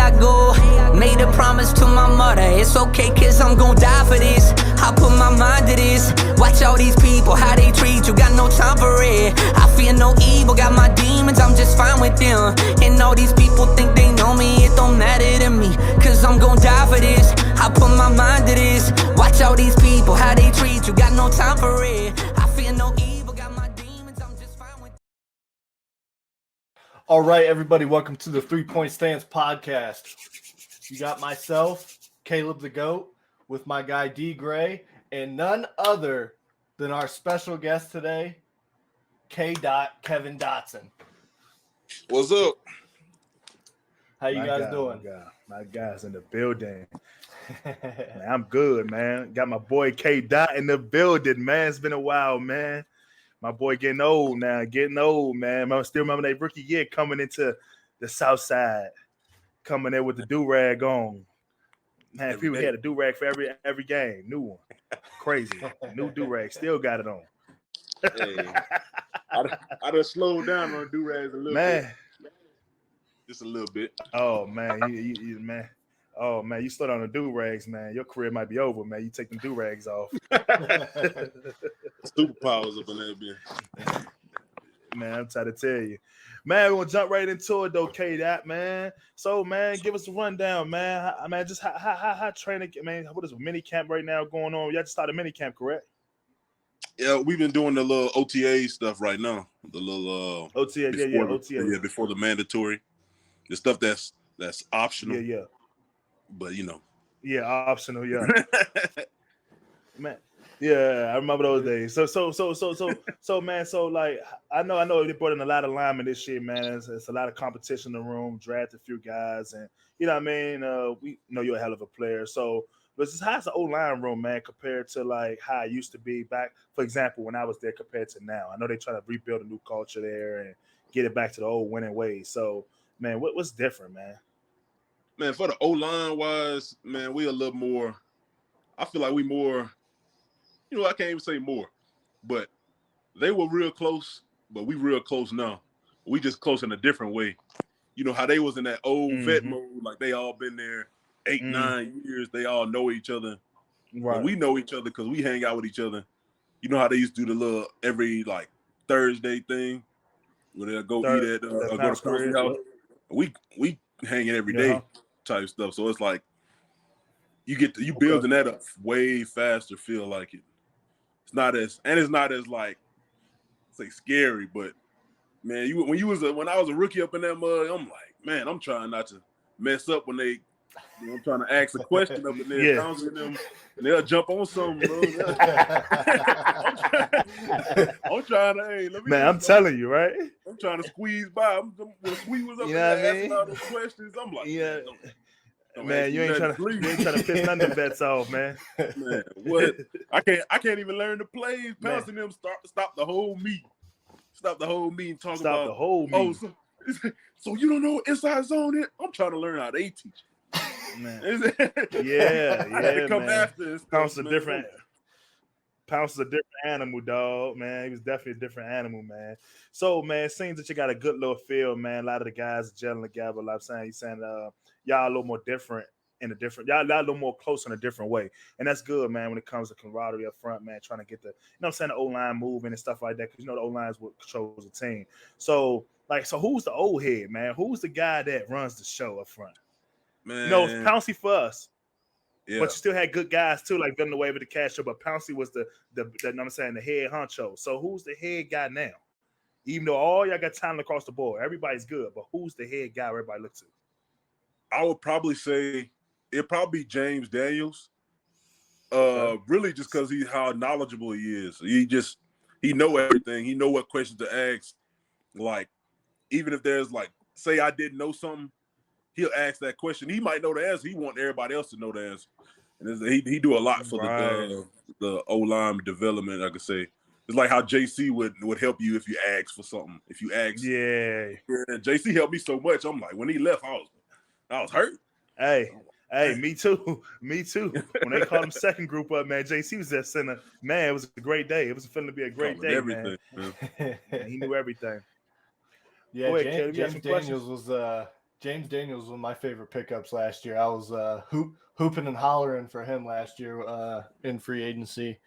I go. Made a promise to my mother, it's okay, cause I'm gon' die for this. I put my mind to this. Watch all these people, how they treat you, got no time for it. I fear no evil, got my demons, I'm just fine with them. And all these people think they know me, it don't matter to me, cause I'm gon' die for this. I put my mind to this. Watch all these people, how they treat you, got no time for it. I fear no evil, got my demons, I'm just fine with them. All right, everybody, welcome to the 3 Point Stance podcast. You got myself, Kaleb the GOAT, with my guy Dee Gray, and none other than our special guest today, Kevin Dotson. What's up? How you guys doing? My guys in the building. Man, I'm good, man. Got my boy K Dot in the building, man. It's been a while, man. My boy getting old now, man. I still remember that rookie year coming into the South Side, coming there with the do-rag on. Man, every people day. Had a do-rag for every game. New one. Crazy. New do-rag. Still got it on. Hey, I done slowed down on do-rags a little bit. Just a little bit. Oh, man. You man. Oh, man, you slowed on the do-rags, man. Your career might be over, man. You take them do-rags off. Superpowers up in there, man. Man, I'm trying to tell you. Man, we're going to jump right into it, though, K-Dot, man. So, man, give us a rundown, man. Just how training, man, what is mini camp right now going on? Y'all just started mini camp, correct? Yeah, we've been doing the little OTA stuff right now. The little OTA, OTA. Yeah, before the mandatory. The stuff that's optional. Yeah. But, you know. Yeah, optional, yeah. Man. Yeah, I remember those days. So, man. So, like, I know they brought in a lot of linemen this year, man. It's a lot of competition in the room. Drafted a few guys, and you know what I mean. We know you're a hell of a player. So, but how's the O-line room, man, compared to like how it used to be back? For example, when I was there, compared to now. I know they try to rebuild a new culture there and get it back to the old winning ways. So, man, what's different, man? Man, for the O-line wise, man, we a little more. I feel like we more. You know, I can't even say more, but they were real close, but we real close now. We just close in a different way. You know how they was in that old vet mode, like they all been there 8-9 years. They all know each other. Right. But we know each other because we hang out with each other. You know how they used to do the little every like Thursday thing where they'll go eat at go to coffee house. We hanging every day type stuff. So it's like you building that up way faster. Feel like it. It's not as like say scary, but man, when I was a rookie up in that mud, I'm like, man, I'm trying not to mess up when they, I'm trying to ask a question up in there, bouncing them, and they'll jump on something, bro. I'm trying to, hey, let me. Man, I'm telling you, right? I'm trying to squeeze by. When Squeeze was up there asking all those questions, I'm like, yeah. Man, you ain't trying to piss none of the bets off, man. Man, what? I can't even learn the plays. Pouncing them stop the whole meet. Stop the whole meet and talk about the whole meet. Oh, so you don't know what inside zone is? I'm trying to learn how they teach. Man. Yeah, I had to come after. Pounce is a different animal, dog, man. He was definitely a different animal, man. So, man, it seems that you got a good little feel, man. A lot of the guys are gelling together. Like I'm saying, y'all a little more different y'all a little more close in a different way. And that's good, man, when it comes to camaraderie up front, man, trying to get the, the O-line moving and stuff like that. Because, the O-line is what controls the team. So who's the old head, man? Who's the guy that runs the show up front? Man. Pouncey for us. Yeah. But you still had good guys too, like Villanueva the Castro, but Pouncey was the head honcho. So who's the head guy now? Even though all y'all got talent across the board, everybody's good, but who's the head guy everybody looks to? I would probably say it'd probably be James Daniels. Really just because how knowledgeable he is. He know everything. He know what questions to ask. Like, even if there's like, say I didn't know something, he'll ask that question. He might know the answer. He want everybody else to know the answer. And he do a lot for the O-line development, I could say. It's like how JC would help you if you ask for something. If you ask. Yeah. And JC helped me so much. I'm like, when he left, I was hurt. Hey, me too. When they called him second group up, man, JC was at center. Man, it was a great day. It was feeling to be a great day, everything, man. He knew everything. Yeah, ahead, James Daniels was James Daniels was one of my favorite pickups last year. I was hooping and hollering for him last year in free agency.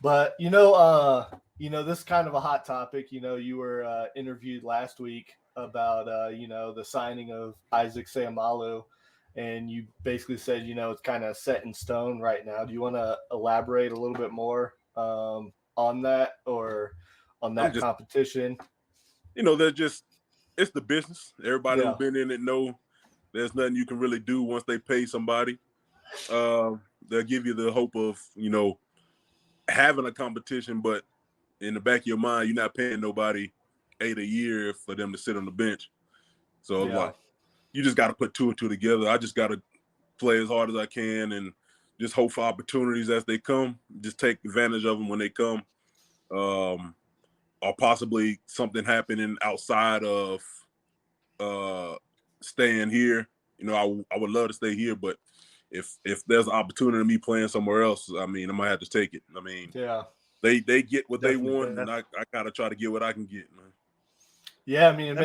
But this is kind of a hot topic. You were interviewed last week about the signing of Isaac Seumalo, and you basically said it's kind of set in stone right now. Do you want to elaborate a little bit more on that or on that competition? It's the business. Everybody who's been in it know there's nothing you can really do once they pay somebody. They'll give you the hope of having a competition, but in the back of your mind, you're not paying nobody $8 a year for them to sit on the bench. So like, you just got to put 2 and 2 together. I just got to play as hard as I can and just hope for opportunities as they come. Just take advantage of them when they come, or possibly something happening outside of staying here. I would love to stay here, but if there's an opportunity of me playing somewhere else, I mean, I might have to take it. I mean, they get what they want, and I gotta try to get what I can get, man. Yeah, I mean, I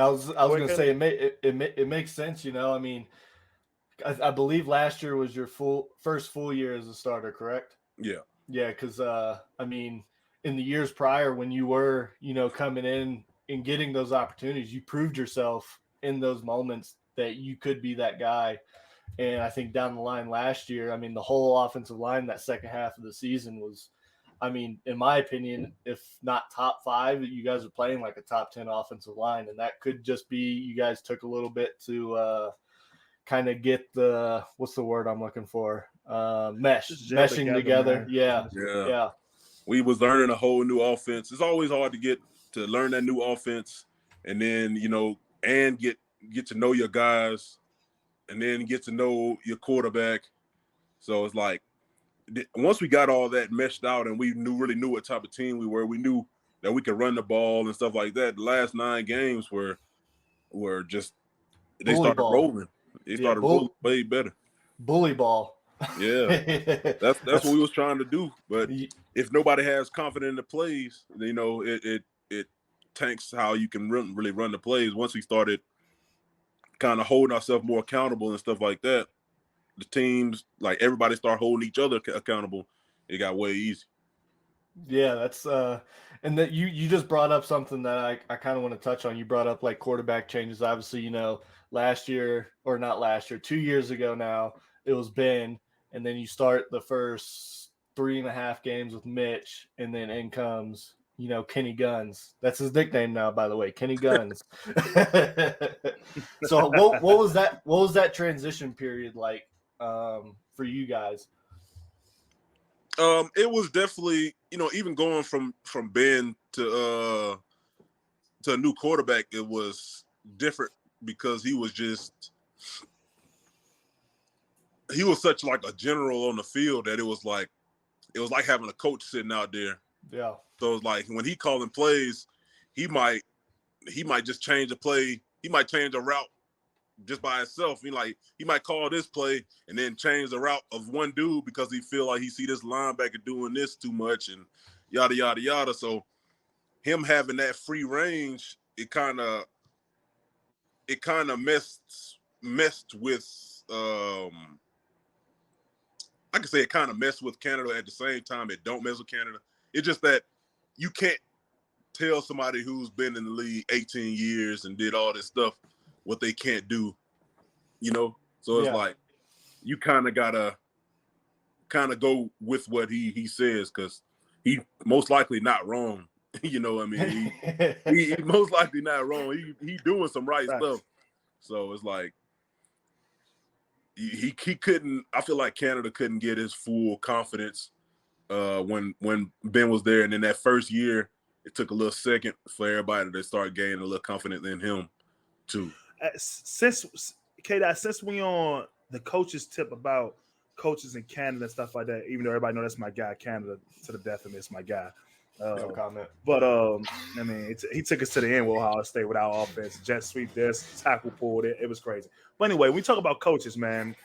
was gonna say it makes sense. I mean, I believe last year was your first full year as a starter, correct? Yeah. Yeah, because I mean, in the years prior when you were coming in and getting those opportunities, you proved yourself in those moments that you could be that guy. And I think down the line last year, I mean, the whole offensive line that second half of the season was, I mean, in my opinion, if not top 5, you guys are playing like a top 10 offensive line. And that could just be you guys took a little bit to kind of get the – what's the word I'm looking for? Meshing together. Yeah. We was learning a whole new offense. It's always hard to get to learn that new offense and then, and get to know your guys and then get to know your quarterback. So it's like once we got all that meshed out and we really knew what type of team we were, we knew that we could run the ball and stuff like that. The last 9 games were just they started rolling. They started rolling way better. Bully ball. Yeah, that's what we was trying to do. But if nobody has confidence in the plays, it tanks how you can really run the plays. Once we started kind of holding ourselves more accountable and stuff like that, the teams, like everybody start holding each other accountable. It got way easy. Yeah, that's and that you just brought up something that I kind of want to touch on. You brought up like quarterback changes. Obviously, last year or not last year, 2 years ago now, it was Ben, and then you start the first 3.5 games with Mitch, and then in comes Kenny Guns. That's his nickname now, by the way, Kenny Guns. So what was that? What was that transition period like for you guys? It was definitely, even going from Ben to a new quarterback, it was different because he was such like a general on the field that it was like having a coach sitting out there. Yeah. So it's like when he calling plays, he might just change a play. He might change a route just by himself. He might call this play and then change the route of one dude because he feel like he see this linebacker doing this too much and yada yada yada. So him having that free range, it kind of messed with I can say it kind of messed with Canada. At the same time, it don't mess with Canada. It's just that you can't tell somebody who's been in the league 18 years and did all this stuff what they can't do, So it's like you kind of gotta go with what he says because he most likely not wrong. He most likely not wrong. He doing some right stuff. So it's like he couldn't. I feel like Canada couldn't get his full confidence when Ben was there, and then that first year it took a little second for everybody to start gaining a little confidence in him too. Since we on the coaches tip about coaches in Canada and stuff like that, even though everybody know that's my guy, Canada to the death, and it's my guy. No comment. But I mean, he took us to the end with Ohio State without offense, jet sweep this, tackle pulled it. It was crazy. But anyway, we talk about coaches, man.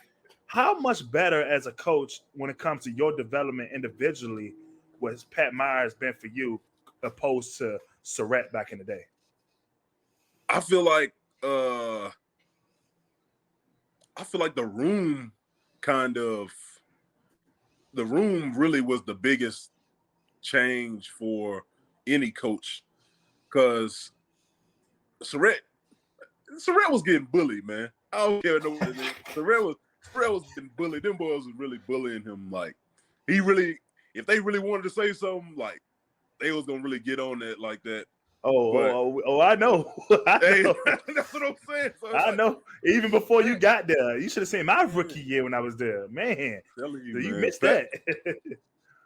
How much better as a coach when it comes to your development individually was Pat Myers been for you opposed to Surratt back in the day? I feel like the room really was the biggest change for any coach, because Surratt was getting bullied, man. I don't care what it is. Surratt was getting bullied. Them boys was really bullying him. Like, if they really wanted to say something, like, they was gonna really get on that like that. I know. That's what I'm saying. So I know. Even before you got there, you should have seen my rookie year when I was there. Man, you missed that.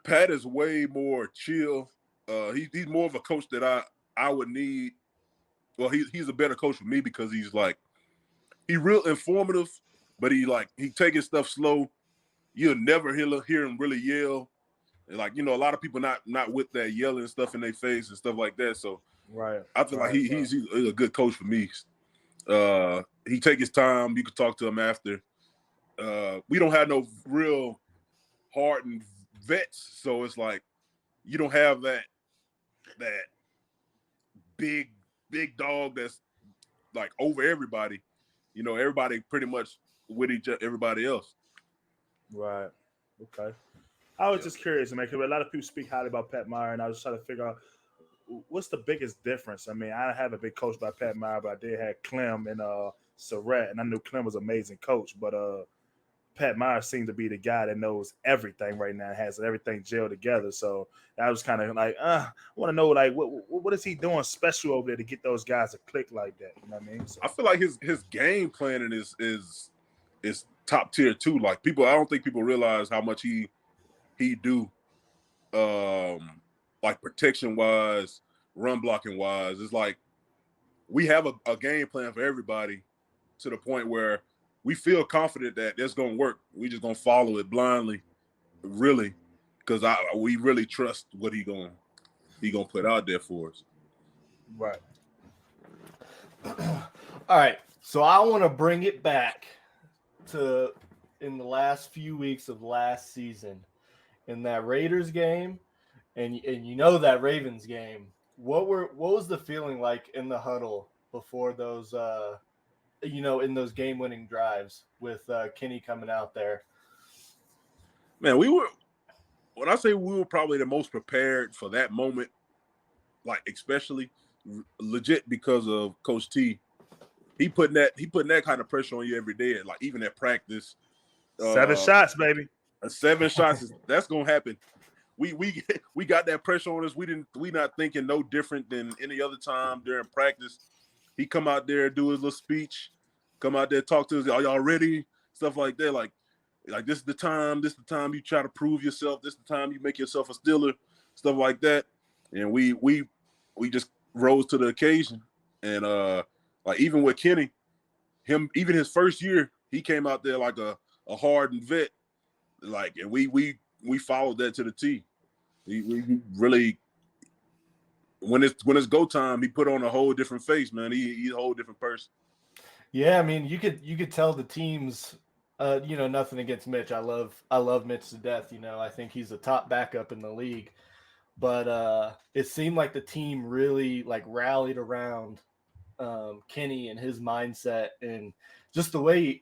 Pat is way more chill. He's more of a coach that I would need. Well, he's a better coach for me because he's real informative, but he take his stuff slow. You'll never hear him really yell. And a lot of people not with that yelling stuff in their face and stuff like that. So right, I feel like he's a good coach for me. He take his time. You can talk to him after. We don't have no real hardened vets, so it's like you don't have that big dog that's like over everybody. Everybody pretty much with everybody else. Right. Okay. I was just curious, man, because a lot of people speak highly about Pat Meyer, and I was trying to figure out what's the biggest difference. I mean, I haven't been coached by Pat Meyer, but I did have Clem and Surratt, and I knew Clem was an amazing coach, but Pat Meyer seemed to be the guy that knows everything right now, has everything gelled together. So I was kind of like, I want to know, like, what is he doing special over there to get those guys to click like that? You know what I mean? So, I feel like his game planning is top tier too. Like, I don't think people realize how much he do, like protection wise, run blocking wise. It's like we have a game plan for everybody to the point where we feel confident that it's gonna work. We just gonna follow it blindly, really, because we really trust what he gonna put out there for us. Right. All right. So I want to bring it back to in the last few weeks of last season. In that Raiders game, and that Ravens game, what was the feeling like in the huddle before those, in those game-winning drives with Kenny coming out there? Man, when I say we were probably the most prepared for that moment, like especially legit because of Coach T. He putting that kind of pressure on you every day, like even at practice. 7 shots, baby. 7 shots that's gonna happen. We got that pressure on us. We not thinking no different than any other time during practice. He come out there, do his little speech, come out there, talk to us. Are y'all ready? Stuff like that. Like this is the time. This is the time you try to prove yourself. This is the time you make yourself a Steeler. Stuff like that. And we just rose to the occasion. And like even with Kenny, even his first year, he came out there like a hardened vet. Like, and we followed that to the T. We really, when it's go time, he put on a whole different face, man. He's a whole different person. Yeah, I mean, you could tell the teams, nothing against Mitch. I love Mitch to death. I think he's a top backup in the league, but it seemed like the team really like rallied around Kenny and his mindset and just the way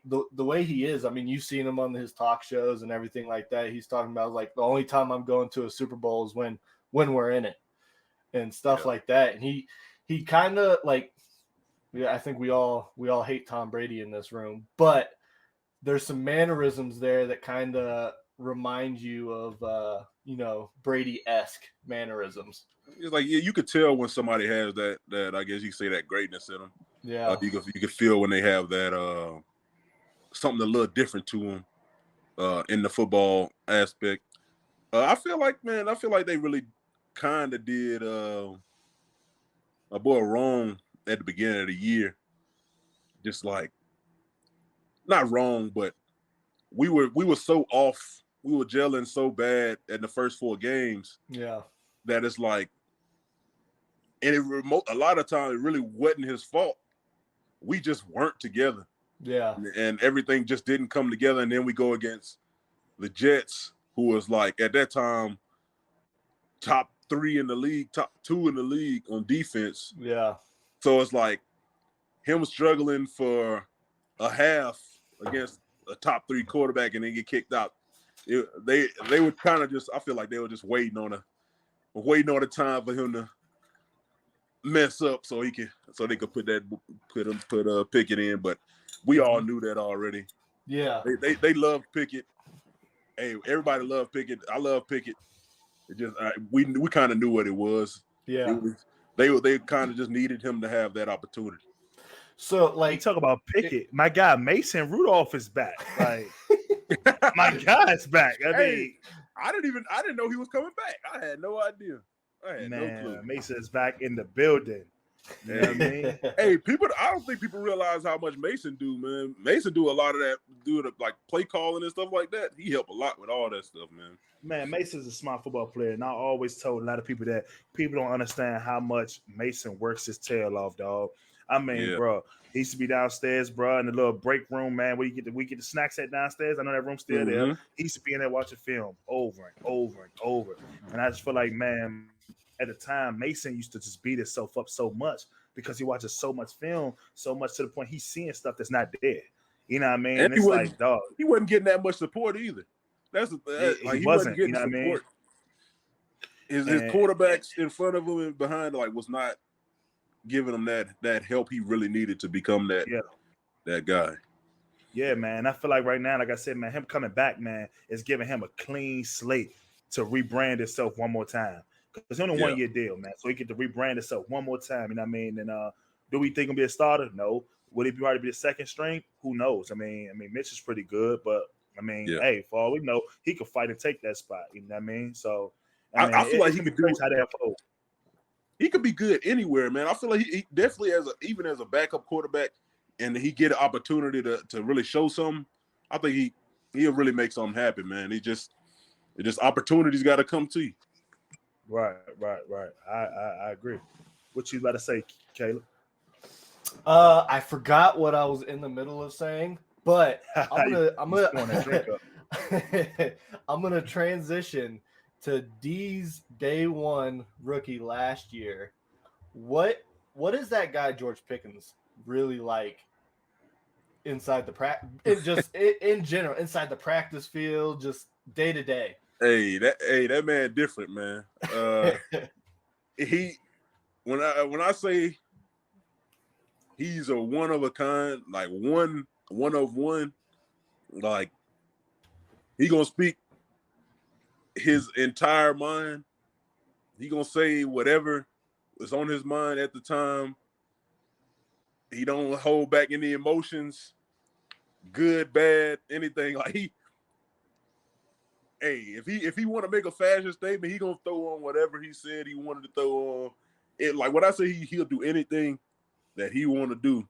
he is. I mean, you've seen him on his talk shows and everything like that. He's talking about like the only time I'm going to a Super Bowl is when we're in it and stuff like that. And he kind of like, yeah, I think we all hate Tom Brady in this room, but there's some mannerisms there that kind of remind you of Brady-esque mannerisms. It's like you could tell when somebody has that I guess you could say that greatness in them. Yeah, you could feel when they have that something a little different to them in the football aspect. I feel like they really kind of did a boy wrong at the beginning of the year. Just like not wrong, but we were so off. We were gelling so bad in the first 4 games. Yeah, that it's like, and a lot of times it really wasn't his fault. We just weren't together. Yeah. And everything just didn't come together. And then we go against the Jets, who was like, at that time, top 3 in the league, top 2 in the league on defense. Yeah. So it's like, him struggling for a half against a top 3 quarterback and then get kicked out. They were kind of just, I feel like they were just waiting on the time for him to mess up so they could put Pickett in. But we all knew that already. Yeah, they loved Pickett. Hey, everybody loved Pickett. I love Pickett. It just we kind of knew what it was. Yeah, they kind of just needed him to have that opportunity. So, You talk about Pickett. My guy Mason Rudolph is back. Like, my guy's back. I mean, I didn't know he was coming back. I had no idea. I had no clue. Mason's back in the building. You know what I mean? Hey, I don't think people realize how much Mason do, man. Mason do a lot of that, like play calling and stuff like that. He helped a lot with all that stuff, man. Man, Mason's a smart football player, and I always told a lot of people that people don't understand how much Mason works his tail off, dog. I mean, bro, he used to be downstairs, bro, in the little break room, man, where we get the snacks at downstairs. I know that room's still there. He used to be in there watching film over and over and over. And I just feel like, man, at the time, Mason used to just beat himself up so much because he watches so much film, so much to the point he's seeing stuff that's not there. You know what I mean? And it's like, dog. He wasn't getting that much support either. He wasn't getting support. I mean? His quarterbacks in front of him and behind was not giving him that help he really needed to become that guy. Yeah, man. I feel like right now, like I said, man, him coming back, man, is giving him a clean slate to rebrand himself one more time. Because it's only a 1-year deal, man. So he get to rebrand himself one more time. You know what I mean? And do we think he'll be a starter? No. Would he be ready to be a second string? Who knows? I mean, Mitch is pretty good, but I mean, hey, for all we know, he could fight and take that spot. You know what I mean? So I feel like he could do it. He could be good anywhere, man. I feel like he definitely even as a backup quarterback, and he get an opportunity to really show something. I think he'll really make something happen, man. It just opportunities got to come to you. Right. I agree. What you about to say, Kaleb? I forgot what I was in the middle of saying, but I'm gonna transition to D's day one rookie last year. What is that guy George Pickens really like inside the practice? Just in general, inside the practice field, just day to day. Hey, that man different, man. When I say he's a one of a kind, like one of one, like he gonna speak his entire mind. He gonna say whatever is on his mind at the time. He don't hold back any emotions, good, bad, anything. Like if he want to make a fashion statement, he gonna throw on whatever he said he wanted to throw on. It like when I say he'll do anything that he want to do,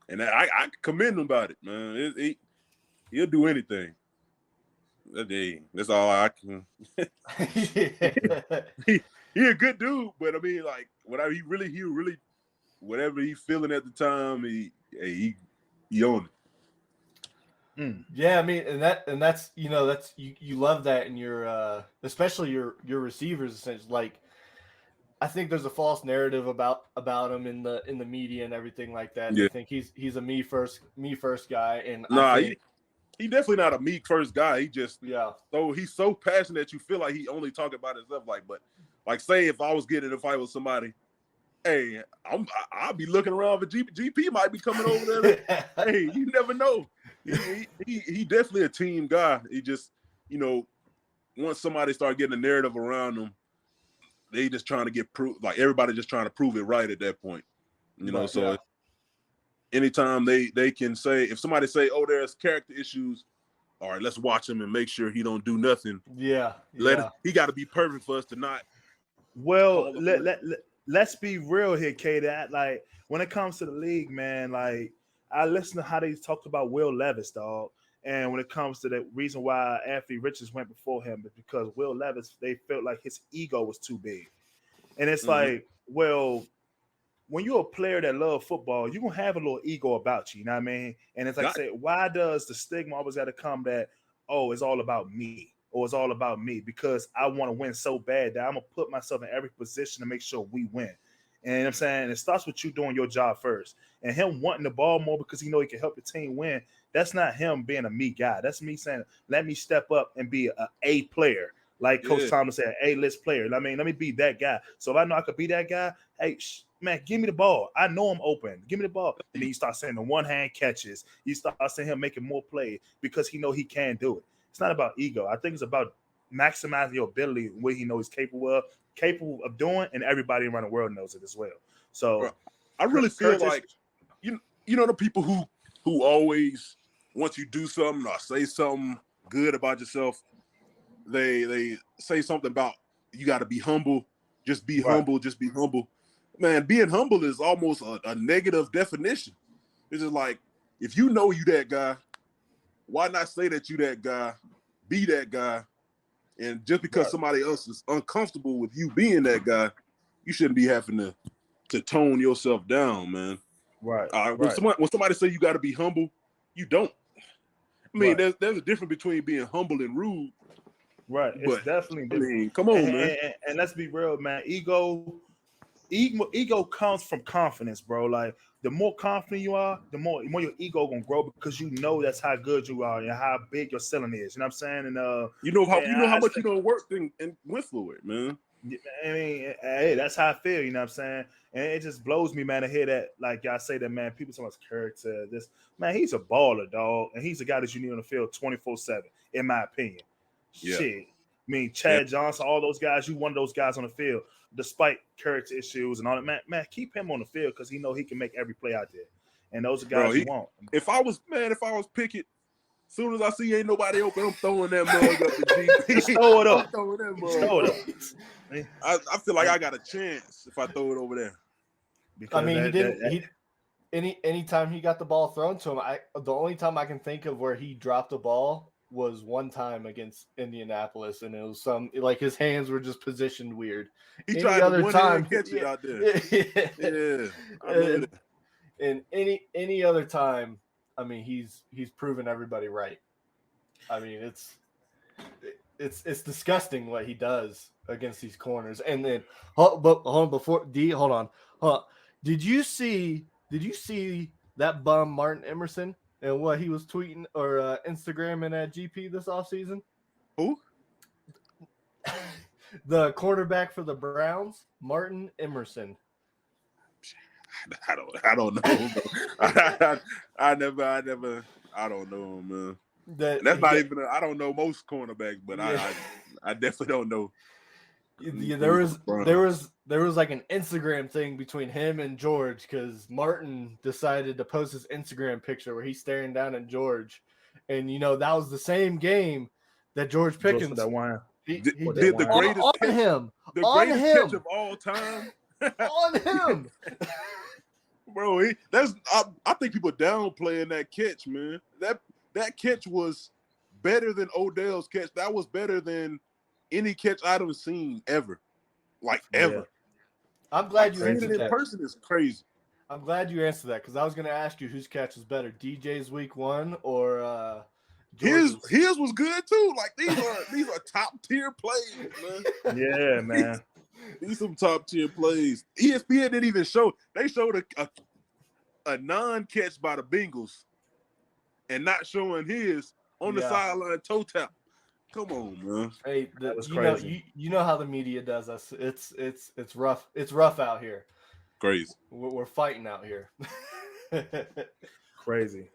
and I commend him about it, man. He'll do anything. That's all I can. He a good dude, but I mean, like whatever he really whatever he feeling at the time, he own it. Yeah, I mean, and that's that's you love that in your especially your receivers. Essentially, like I think there's a false narrative about him in the media and everything like that. Yeah. I think he's a me first guy, and he definitely not a me first guy. He just so he's so passionate that you feel like he only talking about himself. Like say if I was getting in a fight with somebody, hey, I'll be looking around for GP might be coming over there. Hey, you never know. He definitely a team guy. He just, once somebody start getting a narrative around him, they just trying to get proof. Like everybody just trying to prove it right at that point. Anytime they can say, if somebody say, oh, there's character issues, all right, let's watch him and make sure he don't do nothing. He got to be perfect for us to not. Well, let's be real here, K. That like when it comes to the league, man, like I listen to how they talked about Will Levis, dog. And when it comes to the reason why Anthony Richards went before him, is because Will Levis, they felt like his ego was too big. And it's like, well, when you're a player that loves football, you're going to have a little ego about you, you know what I mean? And it's like, why does the stigma always got to come that, oh, it's all about me, or it's all about me, because I want to win so bad that I'm going to put myself in every position to make sure we win. And you know what I'm saying? It starts with you doing your job first. And him wanting the ball more because he know he can help the team win. That's not him being a me guy. That's me saying, let me step up and be an A player. Like Coach Thomas said, A-list player. I mean, let me be that guy. So if I know I could be that guy, hey, man, give me the ball. I know I'm open. Give me the ball. And then you start saying the one-hand catches. You start seeing him making more plays because he know he can do it. It's not about ego. I think it's about maximizing your ability, what he knows he's capable of doing, and everybody around the world knows it as well. So I really feel like you know the people who always once you do something or say something good about yourself, they say something about you got to be humble. Just be humble. Just be humble. Man, being humble is almost a negative definition. It's just like if you know you that guy, why not say that you that guy? Be that guy. And just because somebody else is uncomfortable with you being that guy, you shouldn't be having to tone yourself down, man. Right. When somebody say you got to be humble, you don't. I mean, there's a difference between being humble and rude. Right. It's definitely different. I mean, come on, man. And let's be real, man. Ego comes from confidence, bro. Like the more confident you are, the more your ego gonna grow because you know that's how good you are and how big your ceiling is. You know what I'm saying? And you know how much you gonna work and went for it, man. I mean, hey, that's how I feel. You know what I'm saying? And it just blows me, man, to hear that. Like y'all say that, man. People so much character. This man, he's a baller, dog, and he's a guy that you need on the field 24/7, in my opinion. Yeah. Shit. I mean, Chad Johnson, all those guys, you one of those guys on the field, despite character issues and all that. Man, keep him on the field because he know he can make every play out there. And those are guys you want. If I was Pickett, as soon as I see ain't nobody open, I'm throwing that mug up to GP. Just throw it up. I'm throwing that mug. Throw it up. I feel like I got a chance if I throw it over there. Because I mean, anytime he got the ball thrown to him, the only time I can think of where he dropped the ball was one time against Indianapolis, and it was like his hands were just positioned weird. He tried to one-hand catch it out there. Yeah. And any other time, I mean, he's proven everybody right. I mean, it's disgusting what he does against these corners. And then, hold on. Did you see that bum Martin Emerson and what he was tweeting or Instagramming at GP this offseason? Who? The quarterback for the Browns, Martin Emerson. I don't know. I don't know him, man. That's not even. I don't know most cornerbacks, but I definitely don't know. Yeah, there was like an Instagram thing between him and George because Martin decided to post his Instagram picture where he's staring down at George, and that was the same game that George Pickens that one. Did the greatest on catch, him the on greatest him catch of all time on him, bro. I think people downplaying that catch, man. That catch was better than Odell's catch. That was better than any catch I've seen ever, ever. Yeah. I'm glad you answered that. that. In person is crazy. I'm glad you answered that because I was going to ask you whose catch was better, DJ's week 1 or his was good too. Like these are top tier plays, man. Yeah, man. These some top tier plays. ESPN didn't even show. They showed a non-catch by the Bengals, and not showing his on the sideline toe tap. Come on, man. Hey, that was crazy. You know how the media does us. It's rough. It's rough out here. Crazy. We're fighting out here. Crazy.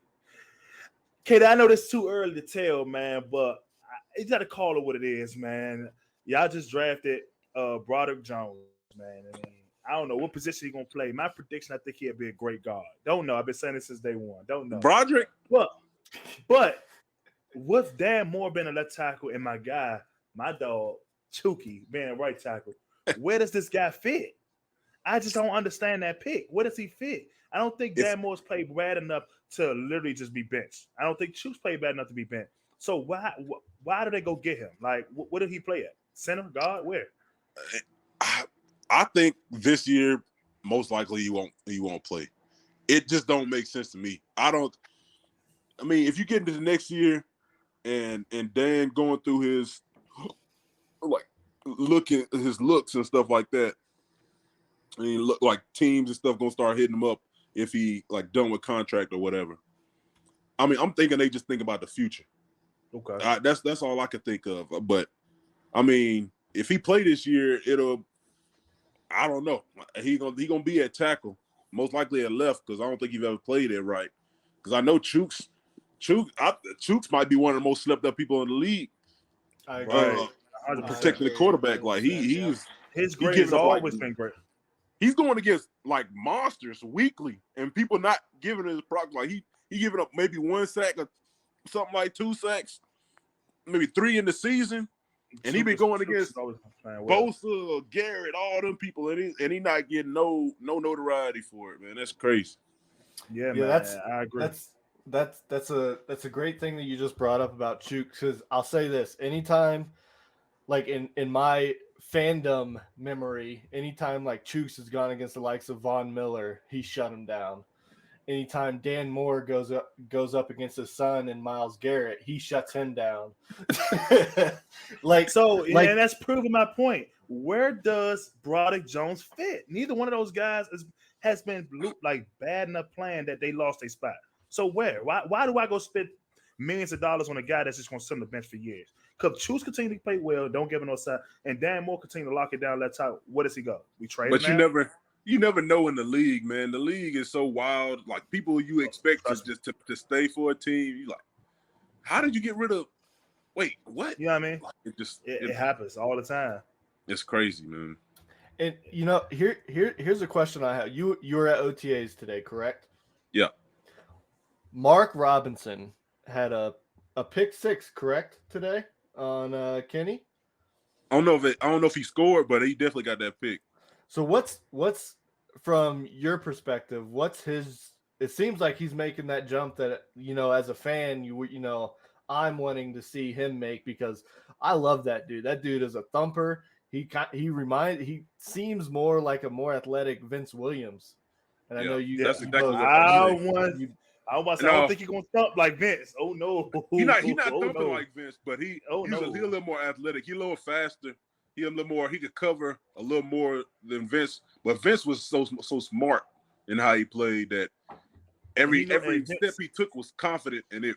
Kate, I know this is too early to tell, man, but you got to call it what it is, man. Y'all just drafted Broderick Jones, man. I mean, I don't know what position he's going to play. My prediction, I think he'll be a great guard. Don't know. I've been saying this since day one. Don't know. Broderick? But with Dan Moore being a left tackle and my guy, my dog, Chucky, being a right tackle, where does this guy fit? I just don't understand that pick. Where does he fit? I don't think Dan Moore's played bad enough to literally just be benched. I don't think Chuck's played bad enough to be benched. So why do they go get him? Like, what did he play at? Center, guard, where? I think this year, most likely he won't play. It just don't make sense to me. I mean, if you get into the next year and Dan going through his looks and stuff like that, I mean, look like teams and stuff gonna start hitting him up if he like done with contract or whatever. I mean, I'm thinking they just think about the future. Okay, that's all I could think of. But I mean, if he play this year, I don't know. He gonna be at tackle, most likely at left, because I don't think he's ever played it right. Because I know Chooks might be one of the most slept up people in the league. I agree. Protecting the quarterback, like his grade has always been great. He's going against like monsters weekly, and people not giving his props. Like he giving up maybe 1 sack or something like 2 sacks, maybe 3 in the season, and he been going against Bosa, Garrett, all them people, and he not getting no notoriety for it, man. That's crazy. Yeah, man, I agree. That's a great thing that you just brought up about Chooks, because I'll say this: anytime, like in my fandom memory, anytime like Chooks has gone against the likes of Von Miller, he shut him down. Anytime Dan Moore goes up against his son and Myles Garrett, he shuts him down. And that's proving my point. Where does Broderick Jones fit? Neither one of those guys has been like bad enough playing that they lost their spot. So where? Why do I go spend millions of dollars on a guy that's just going to sit on the bench for years? Because Chooks continue to play well, don't give him no side, and Dan Moore continue to lock it down left out. Where does he go? We trade him. But you never know in the league, man. The league is so wild. Like people you expect to stay for a team. You like, how did you get rid of? Wait, what? You know what I mean? Like, it happens all the time. It's crazy, man. And here's a question I have. You were at OTAs today, correct? Yeah. Mark Robinson had a pick 6, correct, today on Kenny? I don't know if he scored, but he definitely got that pick. So what's from your perspective? What's his? It seems like he's making that jump that as a fan I'm wanting to see him make, because I love that dude. That dude is a thumper. He seems more like a more athletic Vince Williams. And I know you. That's exactly what I don't think he's gonna thump like Vince. Oh no, he's not thumping like Vince, but he's a little more athletic. He's a little faster. He a little more. He could cover a little more than Vince, but Vince was so smart in how he played that every step he took was confident, and it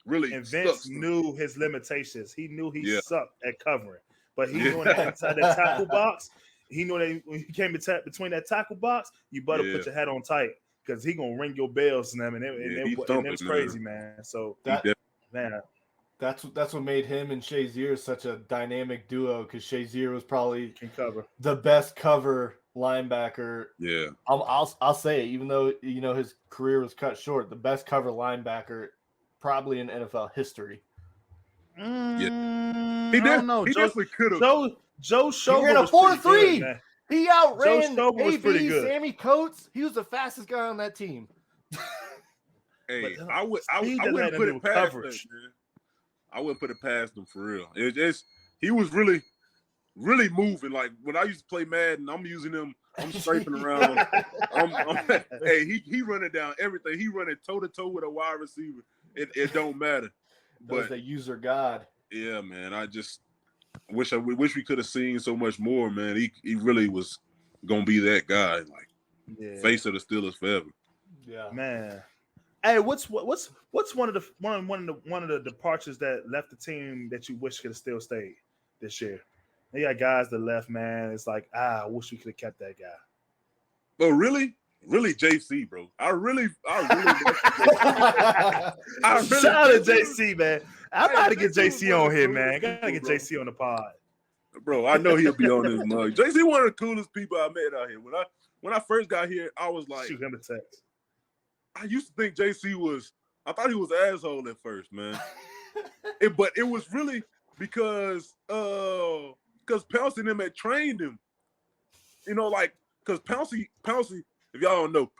really. And Vince knew his limitations. He knew he sucked at covering, but he knew that inside that tackle box. He knew that when he came between that tackle box, you better put your head on tight, because he gonna ring your bells and them, and it was crazy, man. So That's what made him and Shazier such a dynamic duo, because Shazier was probably the best cover linebacker. Yeah, I'll say it, even though his career was cut short, the best cover linebacker probably in NFL history. He definitely could have. Joe Schober ran a 4.3. He outran AB, Sammy Coates. He was the fastest guy on that team. Hey, I wouldn't put it past him, man. I wouldn't put it past him for real. He was really, really moving. Like when I used to play Madden, I'm using him. I'm scraping around. Hey, he running down everything. He running toe to toe with a wide receiver. It don't matter. But the user god. Yeah, man. I just wish we could have seen so much more, man. He really was gonna be that guy, like face of the Steelers forever. Yeah, man. Hey, what's one of the departures that left the team that you wish could have still stayed this year? They got guys that left, man. It's like, I wish we could have kept that guy. But really JC, bro. I really shout out to JC, man. I'm about to get JC on here, man. I gotta get JC on the pod. Bro, I know he'll be on his mug. JC one of the coolest people I met out here. When I first got here, I was like, shoot him a text. I used to think JC I thought he was an asshole at first, man. But it was really because Pouncey and them had trained him. Because Pouncey, if y'all don't know,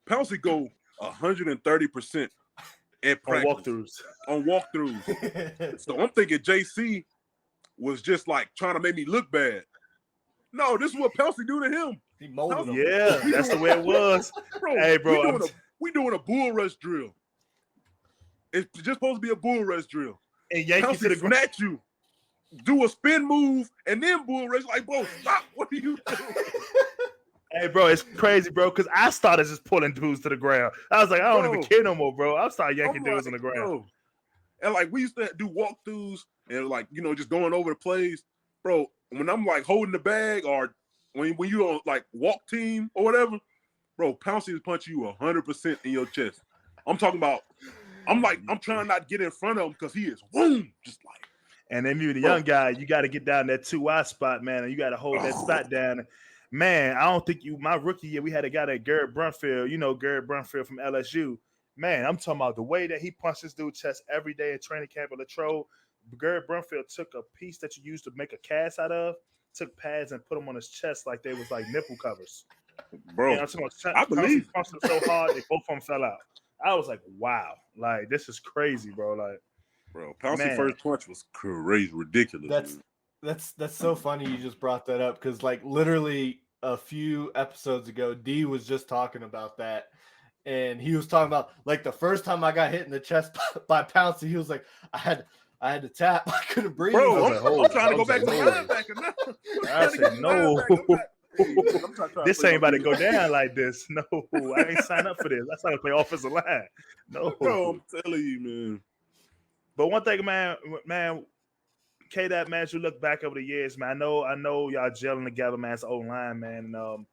Pouncey go 130% at practice. On walkthroughs. So I'm thinking JC was just like trying to make me look bad. No, this is what Pouncey do to him. He molded him. Yeah, that's the way it was. Bro, hey, bro, we doing a bull rush drill. It's just supposed to be a bull rush drill. And Yankee to the snatch you, do a spin move, and then bull rush. Like, bro, stop! What are you doing? Hey, bro, it's crazy, bro, because I started just pulling dudes to the ground. I was like, I don't even care no more, bro. I started yanking dudes on the ground. Bro. And like we used to do walkthroughs and like, just going over the plays. Bro, when I'm like holding the bag or when you on like walk team or whatever, bro, Pouncey is punching you 100% in your chest. I'm talking about, I'm trying not to get in front of him because he is just like. And then you, the young guy, you got to get down that 2-eye spot, man, and you got to hold that spot down. Man, I don't think my rookie year, we had a guy that Garrett Brunfield, Garrett Brunfield from LSU. Man, I'm talking about the way that he punched this dude's chest every day in training camp at Latrobe. Garrett Brunfield took a piece that you used to make a cast out of, took pads and put them on his chest like they was like nipple covers. Bro, I believe he punched him so hard they both of them fell out. I was like, wow, like this is crazy, bro. Like, bro, Pouncey's first punch was crazy, ridiculous. That's so funny you just brought that up because like literally a few episodes ago, D was just talking about that. And he was talking about like the first time I got hit in the chest by Pouncey, he was like, I had to tap, I couldn't breathe. Bro, I'm trying to go back to linebacker now. I said, no. This ain't about to go down like this. No, I ain't signed up for this. I signed up to play offensive line. No, bro, I'm telling you, man. But one thing, man, K-Dot, man, as you look back over the years, man, I know y'all gelling together, man. It's O-line, man. And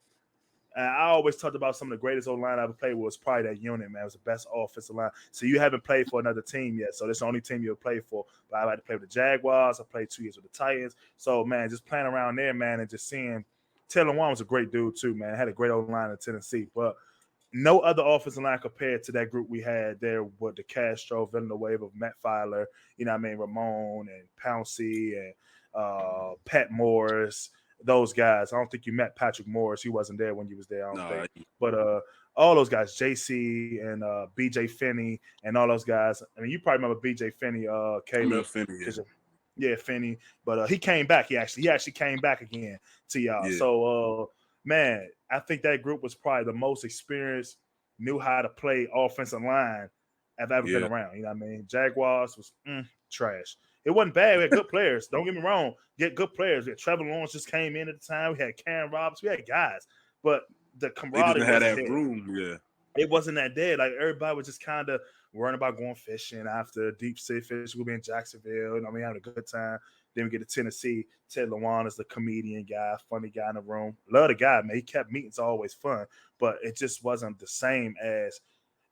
I always talked about some of the greatest O-line I ever played with was probably that unit, man. It was the best offensive line. So you haven't played for another team yet. So that's the only team you'll play for. But I had to play with the Jaguars. I played 2 years with the Titans. So, man, just playing around there, man, and just seeing Taylor Warren was a great dude, too, man. Had a great O-line in Tennessee. But no other offensive line compared to that group we had there with the Castro, Villanueva, Matt Filer, Ramon and Pouncey and Pat Morris, those guys. I don't think you met Patrick Morris. He wasn't there when you was there, I don't think. But all those guys, JC and BJ Finney and all those guys. I mean, you probably remember BJ Finney, Caleb. Finney, yeah, Finney. But he came back. He actually came back again to y'all. Yeah. So, man, I think that group was probably the most experienced, knew how to play offensive line I've ever been around. You know what I mean? Jaguars was trash. It wasn't bad. We had good players. Don't get me wrong. Get good players. We had Trevor Lawrence just came in at the time. We had Karen Roberts. We had guys. But the camaraderie had that room. Yeah. It wasn't that dead. Like everybody was just kind of worrying about going fishing after deep sea fish. We'll be in Jacksonville. We having a good time. Then we get to Tennessee. Ted Lewan is the comedian guy, funny guy in the room. Love the guy, man. He kept meetings always fun, but it just wasn't the same as,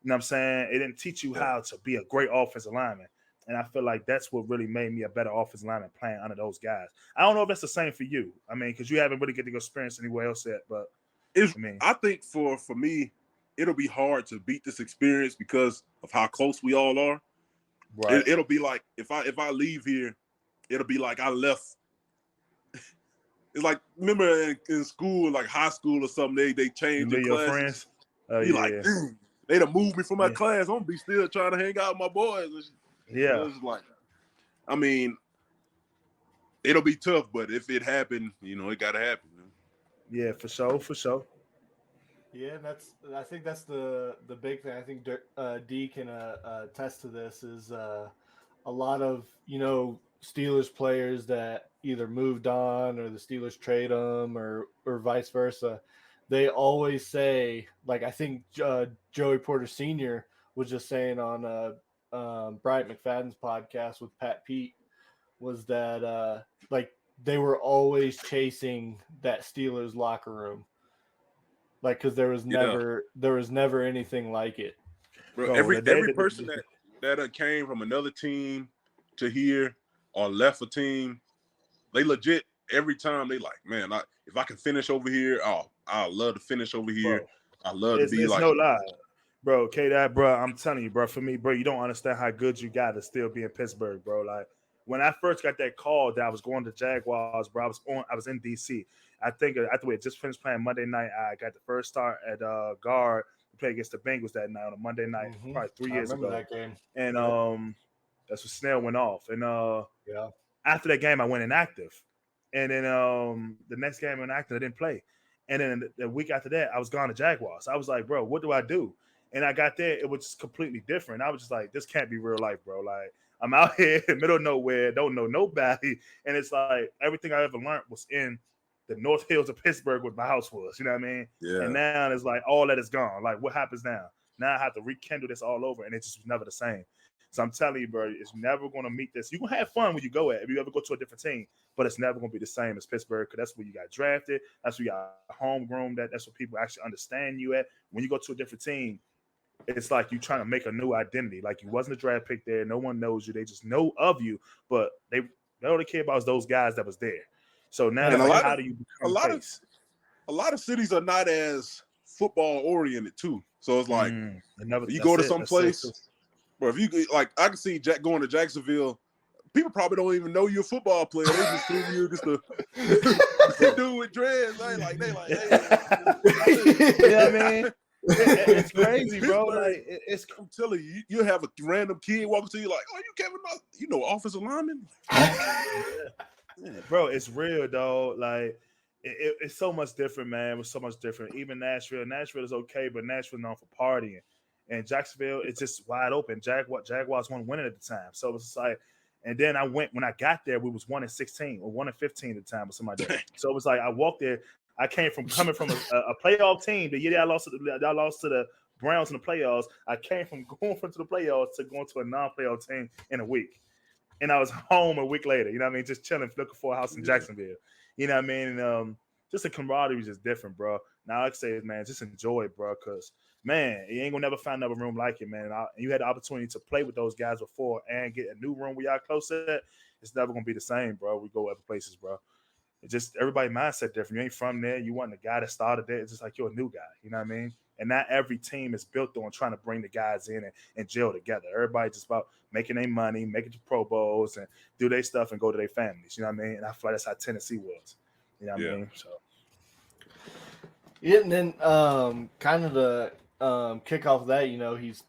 you know what I'm saying? It didn't teach you how to be a great offensive lineman. And I feel like that's what really made me a better offensive lineman playing under those guys. I don't know if that's the same for you. I mean, because you haven't really get to experience anywhere else yet, but I think for me, it'll be hard to beat this experience because of how close we all are. Right. It'll be like if I leave here, it'll be like I left. It's like, remember in school, like high school or something, they changed your classes. Friends? You're like, dude, they done moved me from my class. I'm gonna be still trying to hang out with my boys. Yeah. It's like, I mean, it'll be tough, but if it happened, it gotta happen. Man. Yeah, for sure. Yeah, I think that's the big thing. I think D can attest to this is a lot of Steelers players that either moved on or the Steelers trade them or vice versa. They always say, like I think Joey Porter Sr. was just saying on Bryant McFadden's podcast with Pat Pete was that like they were always chasing that Steelers locker room. Like, because there was never anything like it. Bro, every person that came from another team to here or left a team, they legit every time they like, man, if I can finish over here, I'd love to finish over here. I love to be like. No lie, bro. K-Dot, bro. I'm telling you, bro. For me, bro, you don't understand how good you got to still be in Pittsburgh, bro. Like when I first got that call that I was going to Jaguars, bro, I was in DC. I think after we had just finished playing Monday night, I got the first start at Guard. We played against the Bengals that night on a Monday night, probably 3 years ago. That game. And that's when Snell went off. And after that game, I went inactive. And then the next game I went inactive, I didn't play. And then the week after that, I was gone to Jaguars. I was like, bro, what do I do? And I got there, it was just completely different. I was just like, this can't be real life, bro. Like, I'm out here in the middle of nowhere, don't know nobody. And it's like everything I ever learned was in the North Hills of Pittsburgh where my house was. You know what I mean? Yeah. And now it's like all that is gone. Like what happens now? Now I have to rekindle this all over, and it just was never the same. So I'm telling you, bro, it's never going to meet this. You're going to have fun when you go at if you ever go to a different team, but it's never going to be the same as Pittsburgh because that's where you got drafted. That's where you got homegrown. That's where people actually understand you at. When you go to a different team, it's like you're trying to make a new identity. Like you wasn't a draft pick there. No one knows you. They just know of you, but they all they care about is those guys that was there. So now, like, how do you become a lot of cities are not as football oriented too. So it's like you go to some place, bro. If you like, I can see Jack going to Jacksonville. People probably don't even know you're a football player. They just assume you're just a dude with dreads. They like, hey. You know what I mean? It's crazy, bro. Like I'm telling you, you have a random kid walking to you like, "Oh, you Kevin Dotson? You know, offensive lineman." Bro, it's real, dog. Like it's so much different, man. It was so much different. Even Nashville is okay, but Nashville known for partying, and Jacksonville it's just wide open. Jaguars won winning at the time, so it's like. And then I went when I got there, we was 1-16 or 1-15 at the time or something like that. So it was like I walked there. I came from coming from a playoff team. The year I lost to the Browns in the playoffs. I came from going from to the playoffs to going to a non-playoff team in a week, and I was home a week later. You know what I mean? Just chilling, looking for a house in Jacksonville. You know what I mean? And, just the camaraderie is just different, bro. Now I say, man, just enjoy it, bro, because man, you ain't gonna never find another room like it, man. And you had the opportunity to play with those guys before and get a new room where y'all close at. It's never gonna be the same, bro. We go other places, bro. It's just everybody mindset different. You ain't from there. You want the guy that started there. It's just like you're a new guy. You know what I mean? And not every team is built on trying to bring the guys in and gel together. Everybody just about making their money, making the Pro Bowls, and do their stuff and go to their families. You know what I mean? And I feel like that's how Tennessee was. You know what I mean? So. Yeah, and then kind of the kick off of that, he's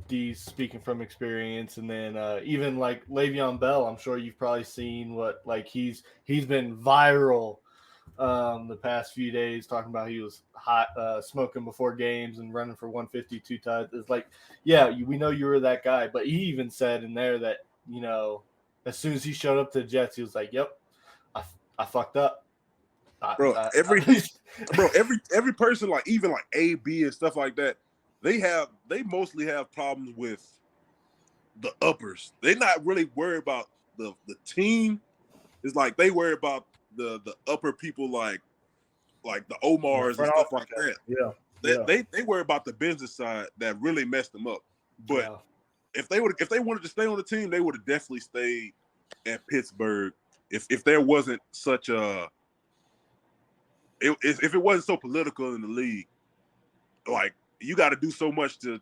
Dee's speaking from experience, and then even like Le'Veon Bell, I'm sure you've probably seen what like he's been viral the past few days talking about he was hot smoking before games and running for 152 times. It's like, yeah, we know you were that guy, but he even said in there that as soon as he showed up to the Jets, he was like, "Yep, I fucked up." Every person, like even like AB and stuff like that, they mostly have problems with the uppers. They're not really worried about the team. It's like they worry about the upper people like the Omars and stuff like that. Yeah. They worry about the business side that really messed them up. But if they wanted to stay on the team, they would have definitely stayed at Pittsburgh if there wasn't such a if it wasn't so political in the league. Like you got to do so much to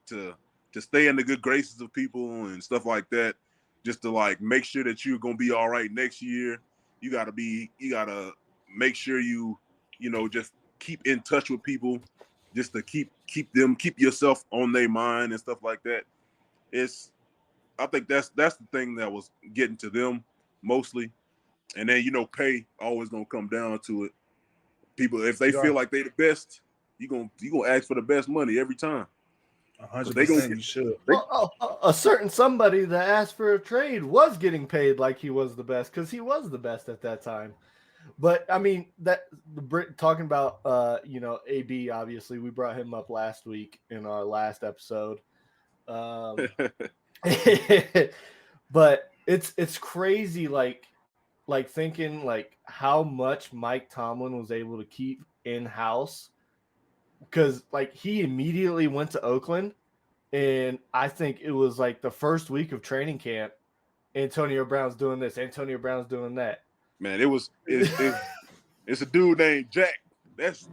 stay in the good graces of people and stuff like that, just to like make sure that you're gonna be all right next year. You gotta make sure you just keep in touch with people, just to keep yourself on their mind and stuff like that. I think that's the thing that was getting to them mostly, and then pay always gonna come down to it. People, if they feel like they the best, you gonna ask for the best money every time. 100%. You should. A certain somebody that asked for a trade was getting paid like he was the best because he was the best at that time. But I mean talking about AB, obviously we brought him up last week in our last episode. But it's crazy like thinking like how much Mike Tomlin was able to keep in-house, because like he immediately went to Oakland, and I think it was like the first week of training camp, Antonio Brown's doing this, Antonio Brown's doing that. Man, it's a dude named Jack. That's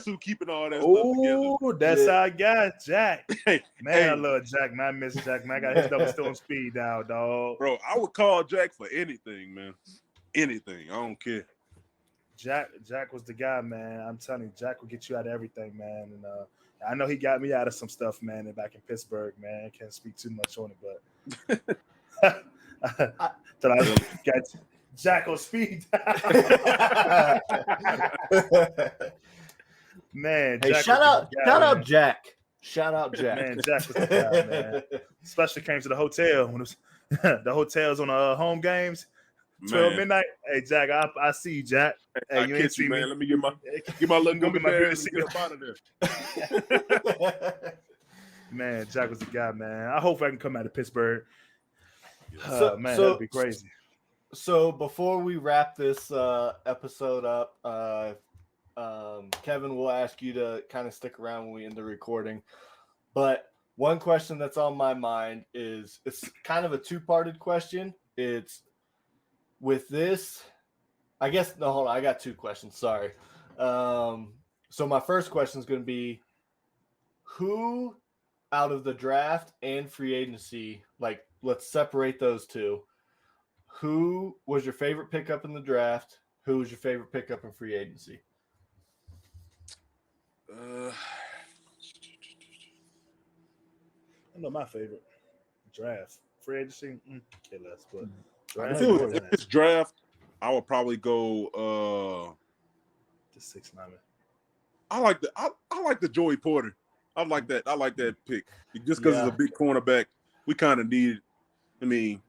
who keeping all that stuff together. Oh, that's our guy, Jack. I love Jack, man. I miss Jack, man. I got his double still speed down, dog. Bro, I would call Jack for anything, man. Anything. I don't care. Jack was the guy, man. I'm telling you, Jack will get you out of everything, man. And I know he got me out of some stuff, man, back in Pittsburgh, man. I can't speak too much on it, but I got Jack on speed. Man, hey, Jack shout out Jack. Shout out Jack. Man, Jack was the guy, man. Especially came to the hotel when it was, the hotels on home games. 12 midnight. Hey, Jack, I see you, Jack. Hey, I you ain't catch see you, me. man. Let me get my little gummy bears and get up out of there. Man, Jack was the guy, man. I hope I can come out of Pittsburgh. Man, that'd be crazy. So before we wrap this episode up, Kevin will ask you to kind of stick around when we end the recording. But one question that's on my mind is, it's kind of a two-parted question. It's with this, I guess, no, hold on. I got two questions. Sorry. So my first question is going to be, who out of the draft and free agency, like, let's separate those two. Who was your favorite pickup in the draft? Who was your favorite pickup in free agency? I know my favorite draft. Free agency, okay, less, but draft. If it's draft, I would probably go the 6 lineman. I like the Joey Porter. I like that pick. Just because he's a big cornerback, we kind of need. I mean,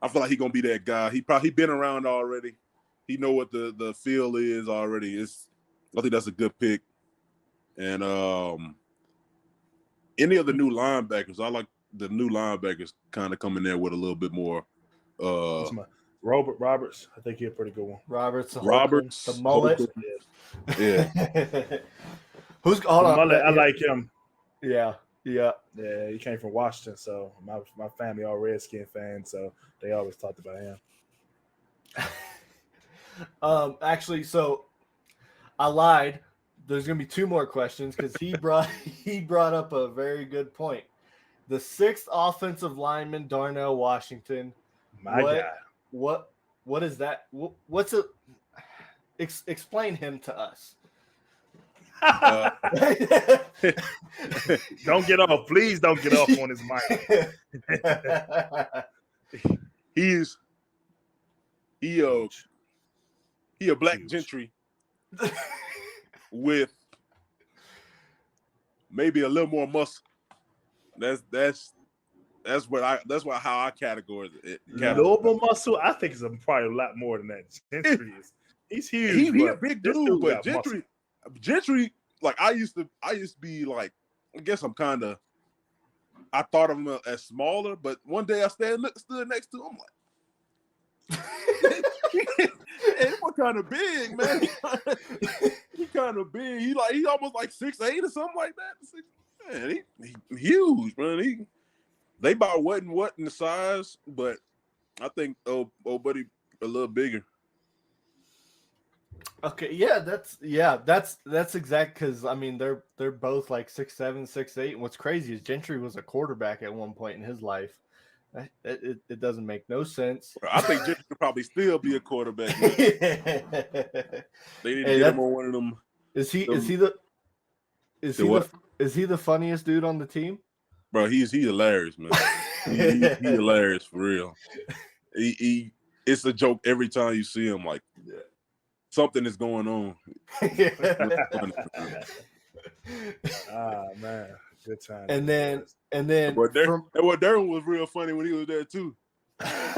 I feel like he's gonna be that guy. He been around already. He know what the feel is already. I think that's a good pick. And any of the new linebackers, I like the new linebackers kind of coming there with a little bit more. Roberts, I think he's a pretty good one. Roberts, the mullet. Yeah. Who's hold on? Mullet, I like him. Yeah. He came from Washington, so my family all Redskin fans, so they always talked about him. Actually, so I lied. There's gonna be 2 more questions because he brought up a very good point. The 6th offensive lineman, Darnell Washington. My guy. What is that? What's it? Explain him to us. Don't get off. Please don't get off on his mic. He a black gentry with maybe a little more muscle. That's how I categorize it. Little more muscle. I think it's probably a lot more than that. Gentry he's huge. He a big dude, but Gentry, like I used to be like, I guess I thought of him as smaller, but one day I stood next to him, I'm like, hey, he was kind of big, man. He kind of big. He almost like 6'8" or something like that. Man, he huge, man. They about what in the size, but I think old buddy a little bigger. Okay, that's exact, because I mean they're both like 6'7", 6'8", and what's crazy is Gentry was a quarterback at one point in his life. It doesn't make no sense. I think Gentry could probably still be a quarterback. They need to get him on one of them. Is he the funniest dude on the team? Bro, he's hilarious, man. He's hilarious for real. It's a joke every time you see him. Like something is going on. Man, good time. And then Darren was real funny when he was there too. Don't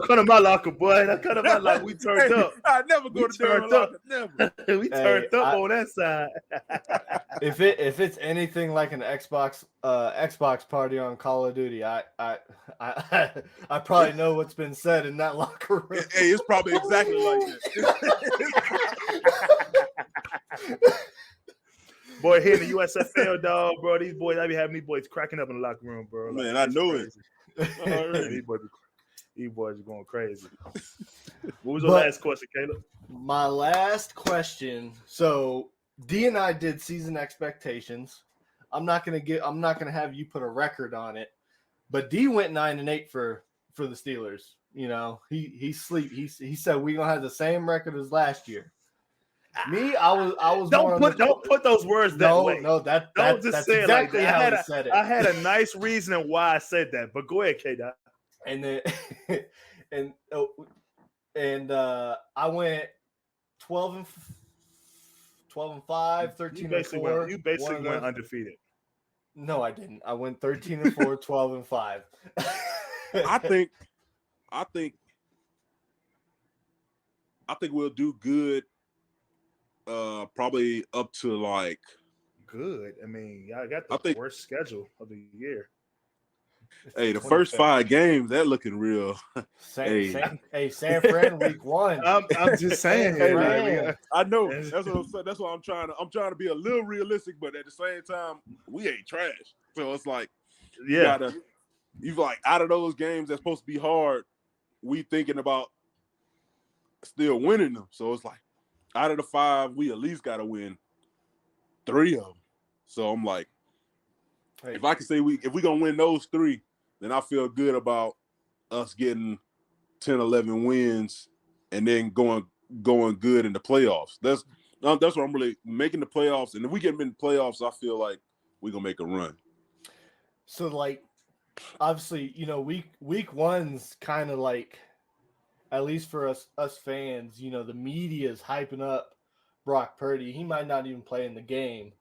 come to my locker, boy. Don't come to my locker. We turned up. I never go to Darren's locker. Never. We turned up on that side. If it's anything like an Xbox party on Call of Duty, I probably know what's been said in that locker room. Hey, it's probably exactly like that. Boy, here in the USFL, dog, bro. These boys, I be having these boys cracking up in the locker room, bro. Man, I know it. These boys are going crazy. What was your last question, Kaleb? My last question. So D and I did season expectations. I'm not gonna have you put a record on it, but D went 9-8 for the Steelers. You know, he said we're gonna have the same record as last year. Me, I was don't put those words that way. No, that's exactly how I said it. I had a nice reason why I said that, but go ahead, K-Dot. And then I went 12-5, 13-4. You basically went undefeated. No, I didn't. I went 13-4, 12-5. I think I think we'll do good. Probably up to like good. I mean, y'all got the worst schedule of the year. Hey, the first 5 games, they're looking real. San Fran week 1. I'm just saying. I know. That's what I'm saying. That's why I'm trying to be a little realistic, but at the same time, we ain't trash. So it's like, you've like out of those games that's supposed to be hard, we thinking about still winning them. So it's like, out of the 5, we at least got to win 3 of them. So I'm like, if I can say if we gonna win those 3, then I feel good about us getting 10, 11 wins and then going good in the playoffs. That's what I'm really making the playoffs. And if we get in the playoffs, I feel like we're gonna make a run. So like, obviously, week 1's kind of like, at least for us fans, the media is hyping up Brock Purdy. He might not even play in the game,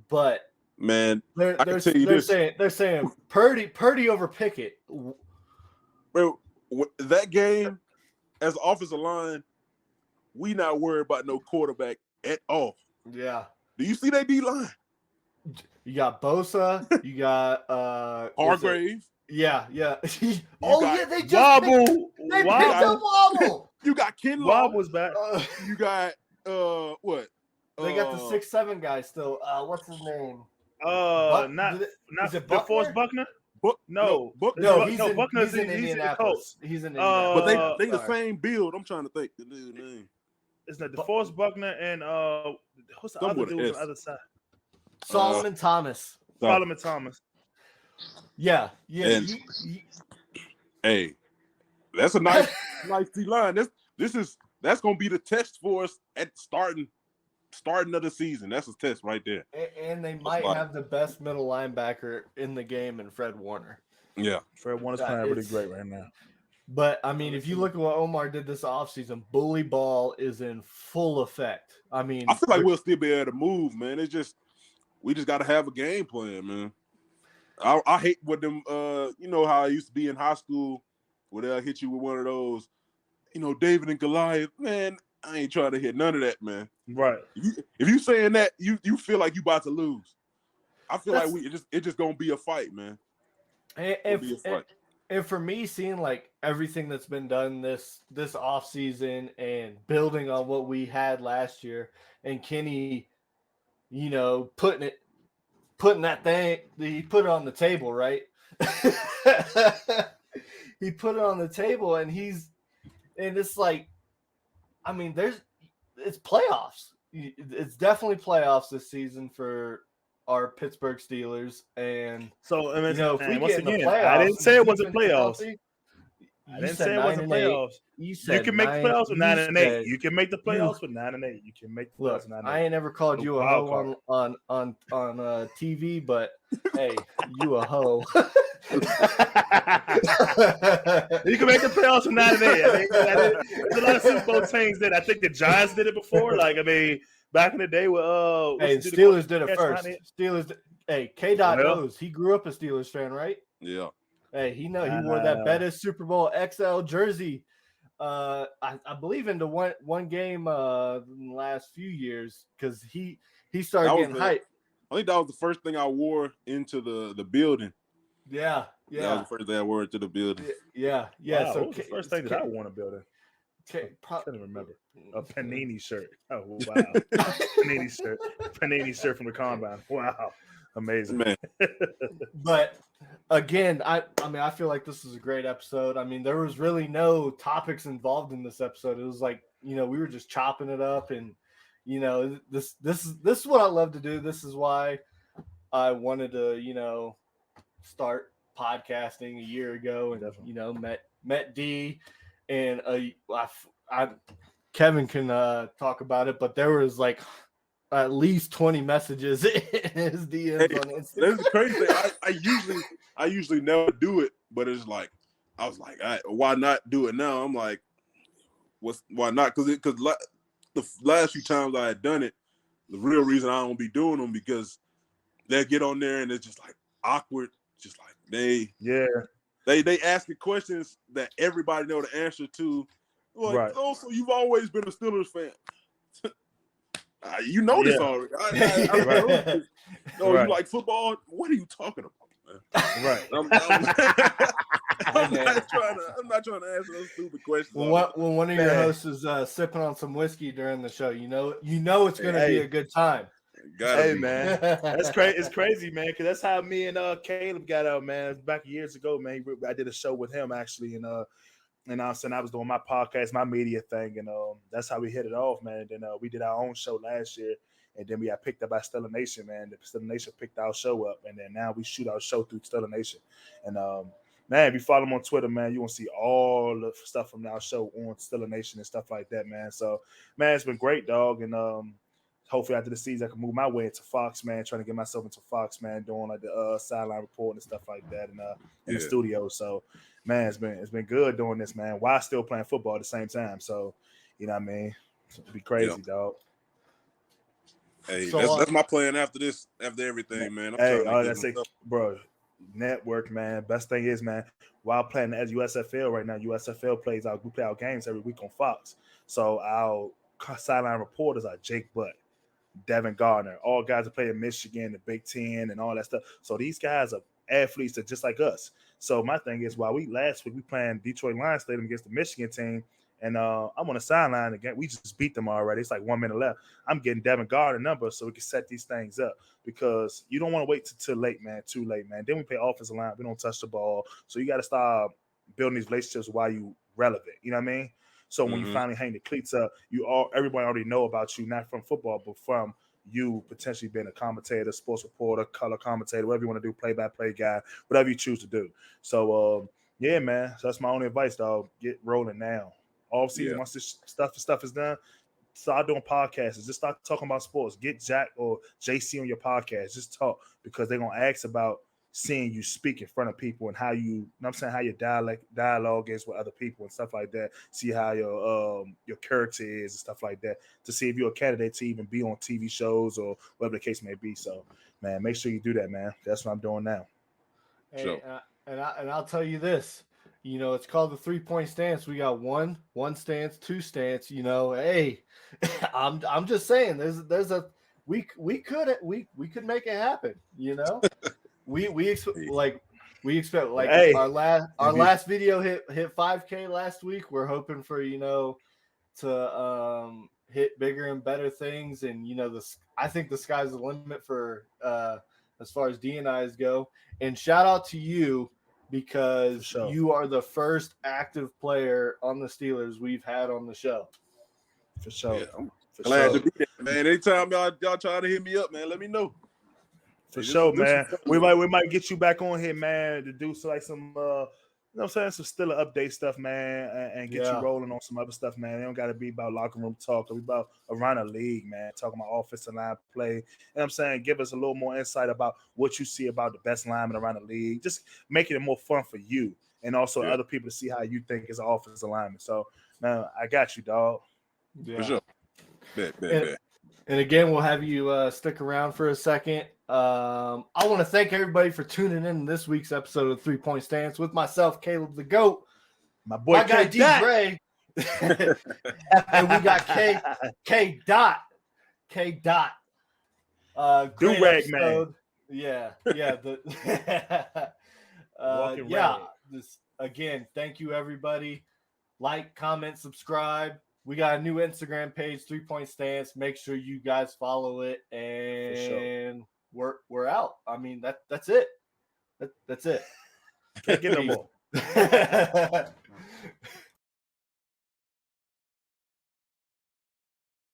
but man, they're saying Purdy over Pickett. Bro, that game as offensive line, we not worried about no quarterback at all. Yeah. Do you see that D line? You got Bosa. You got Hargrave. Yeah. They just Wobble. They picked up Wobble. You got Ken Wobble's back. You got what? They got the 6'7" guy still. What's his name? Not DeForest Buckner. No, Buckner's in Indianapolis. He's in Indianapolis. But they the same build. I'm trying to think the dude's name. It's not DeForest Buckner and what's the other dude on the other side? Solomon Thomas. Solomon Thomas. Yeah. Hey, that's a nice D line. That's gonna be the test for us at starting of the season. That's a test right there. And they might have the best middle linebacker in the game in Fred Warner. Yeah. Fred Warner's playing really great right now. But, I mean, if you look at what Omar did this offseason, bully ball is in full effect. I mean, I feel like we'll still be able to move, man. We just got to have a game plan, man. I hate what them, how I used to be in high school where they'll hit you with one of those, David and Goliath. Man, I ain't trying to hit none of that, man. Right. If you saying that, you feel like you about to lose. I feel like it's just gonna be a fight, man. And for me, seeing like everything that's been done this off season and building on what we had last year, and Kenny, putting that thing, he put it on the table, right? He put it on the table, and it's like, I mean, it's playoffs. It's definitely playoffs this season for our Pittsburgh Steelers. And so, if we once get again, in the playoffs, I didn't say it wasn't playoffs. I didn't say it wasn't playoffs. You can make the playoffs with 9-8. You can make the playoffs with 9-8. You can make the playoffs with 9-8. I ain't never called you a hoe on TV, but hey, you a hoe. You can make the playoffs with 9-8. I mean, there's a lot of Super Bowl teams that I think the Giants did it before. Like, I mean, back in the day with Steelers did it first. K. Dot knows. He grew up a Steelers fan, right? Yeah. Hey, he wore that Bettis Super Bowl XL jersey. I believe into one game in the last few years because he started getting hyped. I think that was the first thing I wore into the building. Yeah. That was the first thing I wore into the building. Yeah. Wow, so what was the first thing that I wore in a building? I can't remember. A Panini shirt. Oh wow. Panini shirt from the combine. Wow. Amazing. Man. But again, I feel like this is a great episode. I mean, there was really no topics involved in this episode. It was like, we were just chopping it up, and this is what I love to do. This is why I wanted to, start podcasting a year ago, and met D, and Kevin can talk about it, but there was like at least 20 messages in his DMs on Instagram. That's crazy thing. I usually never do it, but it's like I was like, why not do it now? I'm like, why not? Because the last few times I had done it, the real reason I don't be doing them because they get on there and it's just like awkward, just like They asking questions that everybody know the answer to. Like, Right. oh, so you've always been a Steelers fan. You know this already. I know this. No, you like football? What are you talking about, man? Right. I'm not trying to answer those stupid questions. When one of your hosts is sipping on some whiskey during the show, you know it's going to be a good time. Hey, man, that's crazy. It's crazy, man, because that's how me and Kaleb got out, man. Back years ago, man. I did a show with him actually, and I'm saying I was doing my podcast, my media thing, and that's how we hit it off, man. And then we did our own show last year, and then we got picked up by Steeler Nation, man. The Steeler Nation picked our show up, and then now we shoot our show through Steeler Nation. And man, if you follow him on Twitter, man, you want to see all the stuff from our show on Steeler Nation and stuff like that, man. So, man, it's been great, dog, and hopefully after the season I can move my way into Fox, man, trying to get myself into Fox, man, doing like the sideline report and stuff like that, and in the studio. So, man, it's been good doing this, man, while still playing football at the same time. So, you know what I mean? It'd be crazy, dog. Hey, so, that's my plan after this, after everything, man. Bro, network, man. Best thing is, man, while playing as USFL right now, USFL we play our games every week on Fox. So our sideline reporters are Jake Butt, Devin Gardner, all guys that play in Michigan, the Big Ten, and all that stuff. So these guys are athletes that just like us. So my thing is, last week we playing Detroit Lions Stadium against the Michigan team, and I'm on the sideline again. We just beat them already. It's like 1 minute left. I'm getting Devin Gardner number so we can set these things up, because you don't want to wait till late, man. Too late, man. Then we play offensive line. We don't touch the ball, so you got to start building these relationships while you relevant. You know what I mean? So when you finally hang the cleats up, everybody already know about you, not from football, but from you potentially being a commentator, sports reporter, color commentator, whatever you want to do, play-by-play guy, whatever you choose to do. So, yeah, man. So that's my only advice, dog. Get rolling now. All season, once this stuff is done, start doing podcasts. Just start talking about sports. Get Jack or JC on your podcast. Just talk, because they're going to ask about seeing you speak in front of people and how how your dialogue is with other people and stuff like that. See how your character is and stuff like that, to see if you're a candidate to even be on TV shows or whatever the case may be. So, man, make sure you do that, man. That's what I'm doing now. Hey, and I'll tell you this. You know, it's called the 3-point stance. We got one stance, 2 stance. You know, hey, I'm just saying, we could make it happen. You know. We expect hey, our last video hit 5K last week. We're hoping for to hit bigger and better things, and I think the sky's the limit for as far as D&I's go. And shout out to you, because you are the first active player on the Steelers we've had on the show. For sure. Yeah, I'm glad to be there, man. Anytime y'all try to hit me up, man, let me know. For sure, man. We might get you back on here, man, to do some some Steeler update stuff, man, and get you rolling on some other stuff, man. It don't got to be about locker room talk. It'll be about around the league, man, talking about offensive line play. And I'm saying, give us a little more insight about what you see about the best linemen around the league. Just making it more fun for you, and also other people to see how you think as an offensive lineman. So, man, I got you, dog. Yeah. For sure. Bet. And again, we'll have you stick around for a second. I want to thank everybody for tuning in this week's episode of 3-Point Stance with myself, Kaleb the GOAT, my boy Dee Gray, and we got K Dot. Great Do-rag episode. man. Again, thank you, everybody. Like, comment, subscribe. We got a new Instagram page, 3-Point Stance. Make sure you guys follow it, and we're out. I mean, that's it. That's it. Can't get no more.